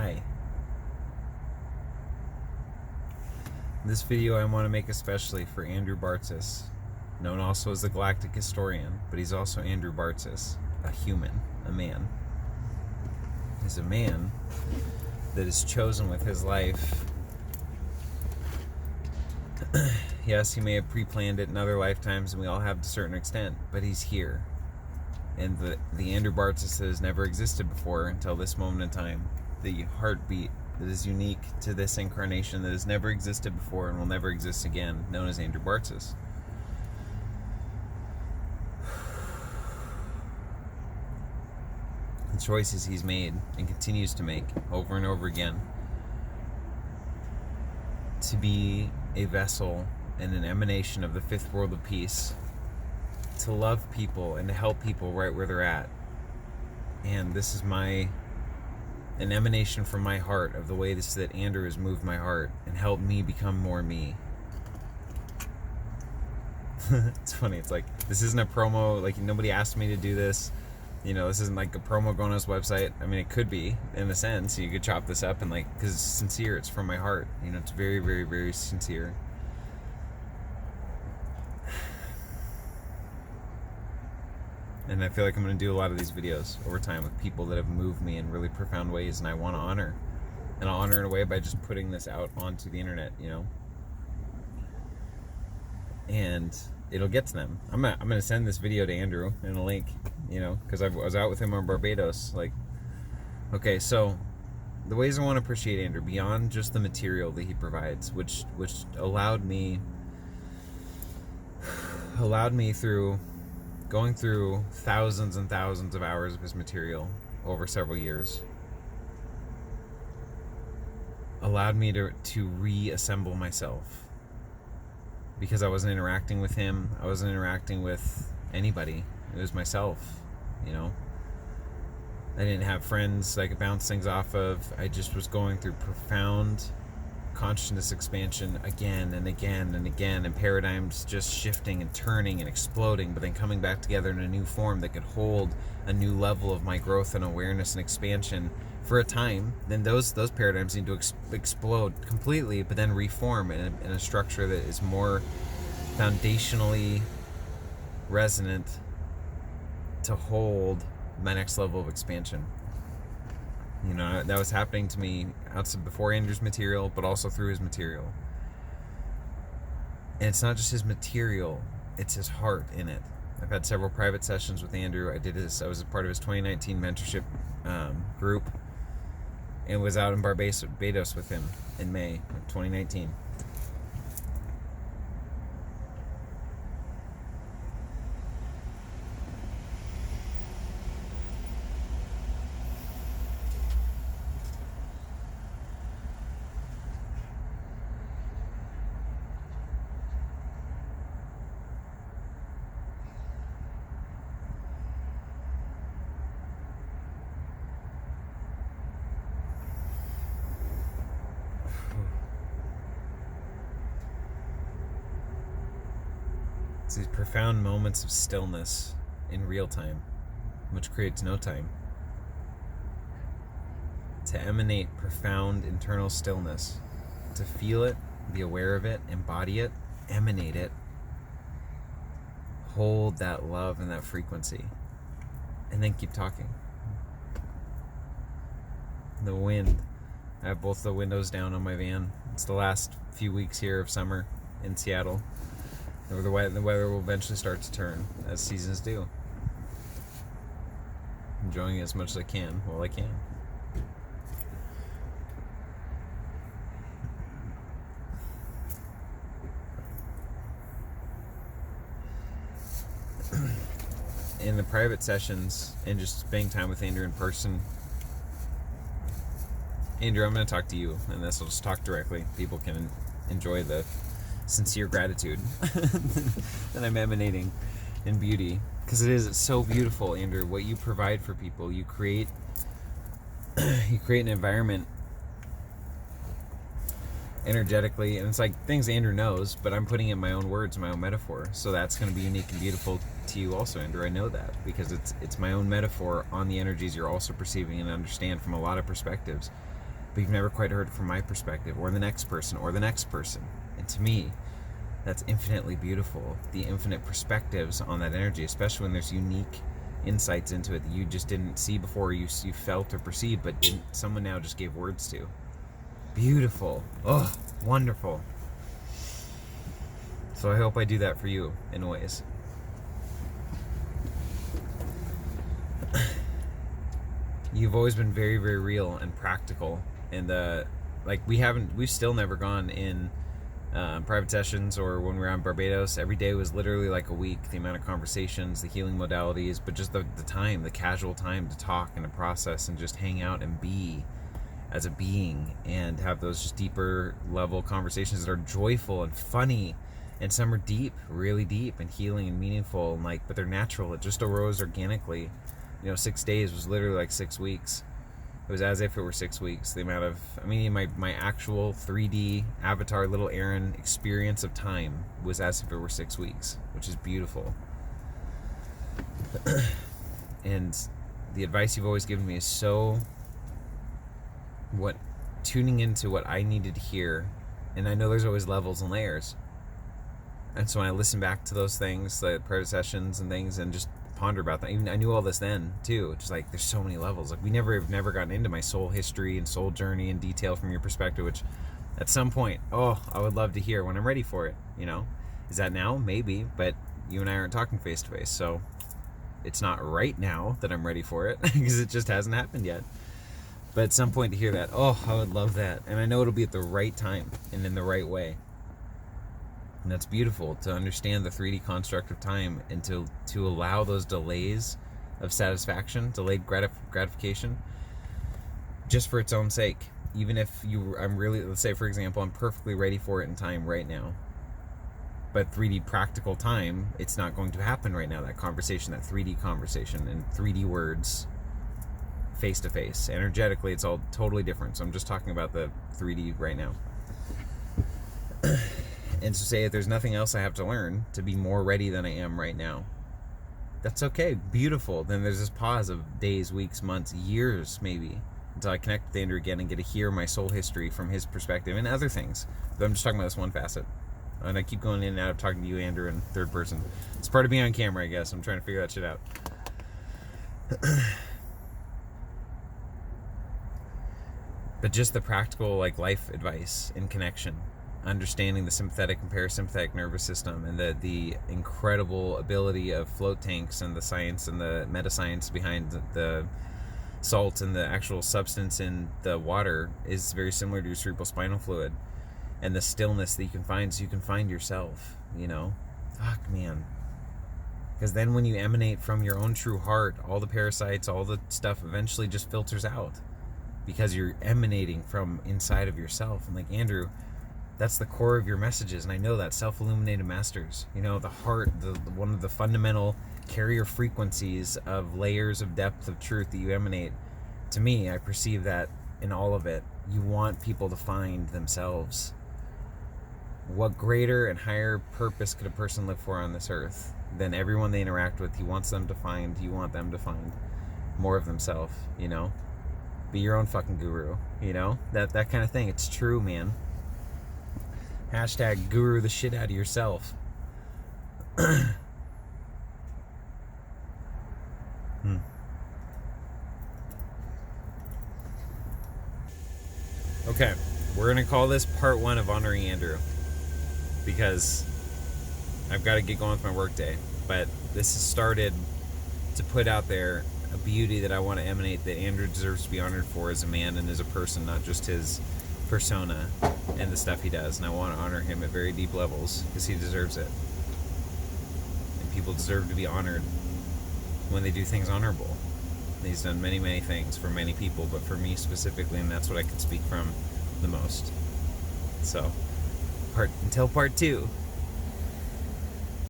Hi. This video I want to make especially for Andrew Bartzis, known also as the Galactic Historian, but he's also Andrew Bartzis, a human, a man. He's a man that is chosen with his life. Yes, he may have pre-planned it in other lifetimes, and we all have to a certain extent, but he's here. And the Andrew Bartzis that has never existed before until this moment in time, the heartbeat that is unique to this incarnation that has never existed before and will never exist again, known as Andrew Bartzis. The choices he's made and continues to make over and over again to be a vessel and an emanation of the fifth world of peace, to love people and to help people right where they're at. And this is an emanation from my heart of the way that Andrew has moved my heart and helped me become more me. It's funny, it's like, this isn't a promo, like nobody asked me to do this. This isn't like a promo going on his website. I mean, it could be, in a sense. You could chop this up and because it's sincere, it's from my heart. It's very, very, very sincere. And I feel like I'm going to do a lot of these videos over time with people that have moved me in really profound ways, and I want to honor. And I'll honor in a way by just putting this out onto the internet, And it'll get to them. I'm gonna send this video to Andrew in a link, because I was out with him on Barbados. Okay, so the ways I want to appreciate Andrew beyond just the material that he provides, which allowed me through going through thousands and thousands of hours of his material over several years, allowed me to reassemble myself. Because I wasn't interacting with him, I wasn't interacting with anybody. It was myself, I didn't have friends I could bounce things off of. I just was going through profound consciousness expansion again and again and again, and paradigms just shifting and turning and exploding, but then coming back together in a new form that could hold a new level of my growth and awareness and expansion for a time. Then those paradigms need to explode completely, but then reform in a structure that is more foundationally resonant to hold my next level of expansion. That was happening to me outside before Andrew's material, but also through his material. And it's not just his material, it's his heart in it. I've had several private sessions with Andrew. I was a part of his 2019 mentorship group, and was out in Barbados with him in May of 2019. It's these profound moments of stillness in real time, which creates no time. To emanate profound internal stillness, to feel it, be aware of it, embody it, emanate it, hold that love and that frequency, and then keep talking. The wind. I have both the windows down on my van. It's the last few weeks here of summer in Seattle. The weather will eventually start to turn, as seasons do. Enjoying it as much as I can while I can. In the private sessions and just spending time with Andrew in person. Andrew, I'm going to talk to you, and this will just talk directly. People can enjoy the sincere gratitude that I'm emanating in beauty, because it's so beautiful, Andrew. What you provide for people, you create an environment energetically, and it's like things Andrew knows, but I'm putting in my own words, my own metaphor. So that's going to be unique and beautiful to you also, Andrew. I know that because it's my own metaphor on the energies you're also perceiving and understand from a lot of perspectives. but you've never quite heard it from my perspective, or the next person, or the next person. And to me, that's infinitely beautiful. The infinite perspectives on that energy, especially when there's unique insights into it that you just didn't see before, you felt or perceived, but someone now just gave words to. Beautiful. Oh, wonderful. So I hope I do that for you in ways. You've always been very, very real and practical, and we've still never gone in private sessions, or when we were on Barbados, every day was literally like a week. The amount of conversations, the healing modalities, but just the time, the casual time to talk and to process and just hang out and be as a being, and have those just deeper level conversations that are joyful and funny, and some are deep, really deep and healing and meaningful, and but they're natural. It just arose organically. 6 days was literally like 6 weeks. It was as if it were 6 weeks. The amount of, my actual 3D avatar, little Aaron experience of time was as if it were 6 weeks, which is beautiful. And the advice you've always given me is tuning into what I needed to hear. And I know there's always levels and layers. And so when I listen back to those things, like private sessions and things, and just ponder about that. Even I knew all this then too. Just there's so many levels. I've never gotten into my soul history and soul journey in detail from your perspective, which at some point, I would love to hear when I'm ready for it. Is that now? Maybe, but you and I aren't talking face to face, so it's not right now that I'm ready for it because it just hasn't happened yet. But at some point to hear that, I would love that, and I know it'll be at the right time and in the right way. And that's beautiful, to understand the 3D construct of time, and to allow those delays of satisfaction, delayed gratification, just for its own sake. Even if let's say for example, I'm perfectly ready for it in time right now, but 3D practical time, it's not going to happen right now. That conversation, that 3D conversation, and 3D words, face to face, energetically, it's all totally different. So I'm just talking about the 3D right now. And so say if there's nothing else I have to learn to be more ready than I am right now, that's okay, beautiful. Then there's this pause of days, weeks, months, years maybe, until I connect with Andrew again and get to hear my soul history from his perspective and other things. But I'm just talking about this one facet. And I keep going in and out of talking to you, Andrew, in third person. It's part of being on camera, I guess. I'm trying to figure that shit out. But just the practical life advice and connection, understanding the sympathetic and parasympathetic nervous system, and the incredible ability of float tanks, and the science and the meta-science behind the salt and the actual substance in the water is very similar to your cerebral spinal fluid, and the stillness that you can find, so you can find yourself. Fuck, man. Because then when you emanate from your own true heart, all the parasites, all the stuff eventually just filters out, because you're emanating from inside of yourself. And Andrew, that's the core of your messages, and I know that. Self-illuminated masters, the heart, one of the fundamental carrier frequencies of layers of depth of truth that you emanate. To me, I perceive that in all of it. You want people to find themselves. What greater and higher purpose could a person live for on this earth than everyone they interact with? You want them to find more of themselves, Be your own fucking guru, that kind of thing. It's true, man. Hashtag guru the shit out of yourself. Okay, we're going to call this part 1 of honoring Andrew, because I've got to get going with my work day. But this has started to put out there a beauty that I want to emanate, that Andrew deserves to be honored for as a man and as a person, not just his persona and the stuff he does. And I want to honor him at very deep levels, because he deserves it. And people deserve to be honored when they do things honorable. And he's done many, many things for many people, but for me specifically, and that's what I can speak from the most. So, until part 2.